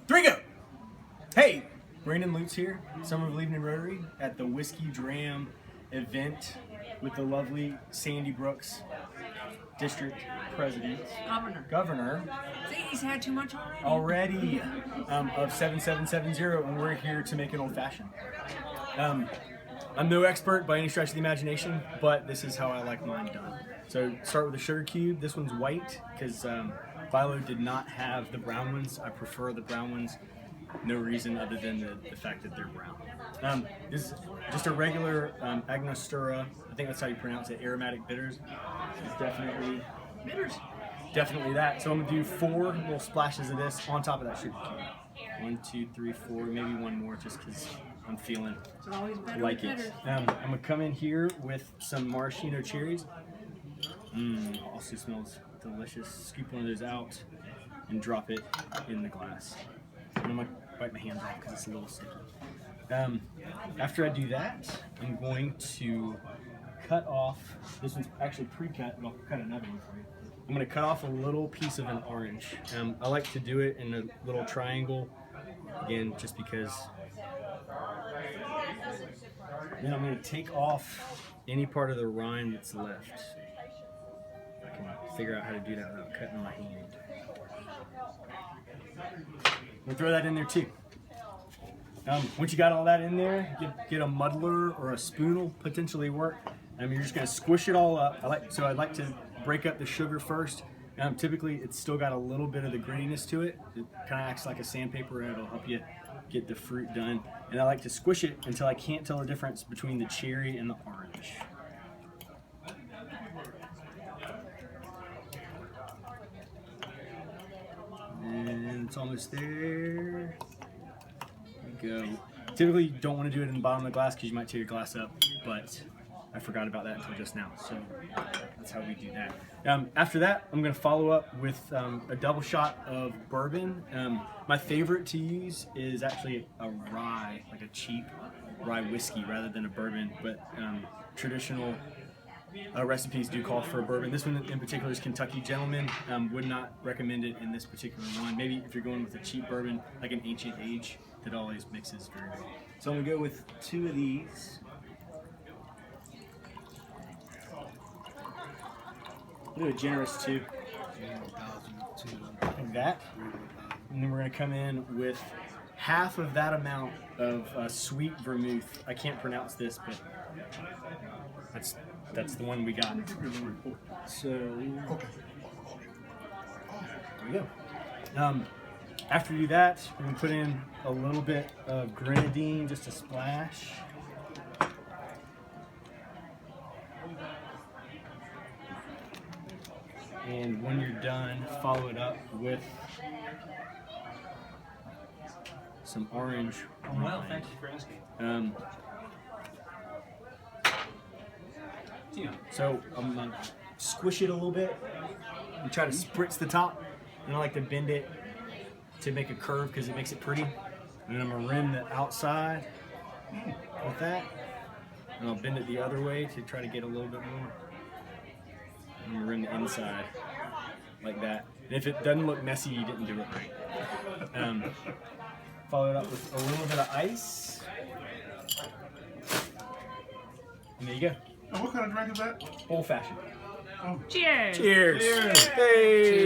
3, go! Hey, Brandon Lutz here, Summer of Leaving Rotary at the Whiskey Dram event with the lovely Sandy Brooks, District President. Governor. See, he's had too much already. Of 7770, and we're here to make an old fashioned. I'm no expert by any stretch of the imagination, but this is how I like mine done. So start with a sugar cube. This one's white because Philo did not have the brown ones. I prefer the brown ones. No reason other than the fact that they're brown. This is just a regular Angostura. I think that's how you pronounce it. Aromatic bitters. It's definitely Bitters. Definitely that. So I'm gonna do 4 little splashes of this on top of that sugar cube. 1, 2, 3, 4, maybe one more, just because I'm feeling like it. I'm gonna come in here with some maraschino cherries. Also smells delicious. Scoop one of those out and drop it in the glass. And I'm gonna wipe my hands off because it's a little sticky. After I do that, I'm going to cut off. This one's actually pre-cut, but I'll cut another one for you. I'm going to cut off a little piece of an orange. I like to do it in a little triangle, again, just because. Then I'm going to take off any part of the rind that's left. I can figure out how to do that without cutting my hand. I'm going to throw that in there too. Once you got all that in there, get a muddler or a spoon will potentially work. You're just going to squish it all up. I'd like to break up the sugar first. Typically, it's still got a little bit of the grittiness to it. It kind of acts like a sandpaper, and it'll help you get the fruit done. And I like to squish it until I can't tell the difference between the cherry and the orange. And it's almost there. Go. Typically, you don't want to do it in the bottom of the glass because you might tear your glass up, but I forgot about that until just now, so that's how we do that. After that, I'm going to follow up with a double shot of bourbon. My favorite to use is actually a rye, like a cheap rye whiskey rather than a bourbon, but traditional recipes do call for a bourbon. This one in particular is Kentucky Gentleman. Would not recommend it in this particular one. Maybe if you're going with a cheap bourbon, like an Ancient Age, that always mixes very well. So I'm going to go with 2 of these. Do a generous 2. Like that. And then we're going to come in with half of that amount of sweet vermouth. I can't pronounce this, but that's the one we got. So there we go. After you do that, we're going to put in a little bit of grenadine, just a splash. And when you're done, follow it up with some orange wine. Well, thank you for asking. So I'm going to squish it a little bit and try to spritz the top. And I like to bend it to make a curve because it makes it pretty. And then I'm going to rim the outside with that. And I'll bend it the other way to try to get a little bit more. I'm going to rim the inside like that. And if it doesn't look messy, you didn't do it right. Follow it up with a little bit of ice. And there you go. And what kind of drink is that? Old fashioned. Oh. Cheers! Cheers! Cheers. Hey!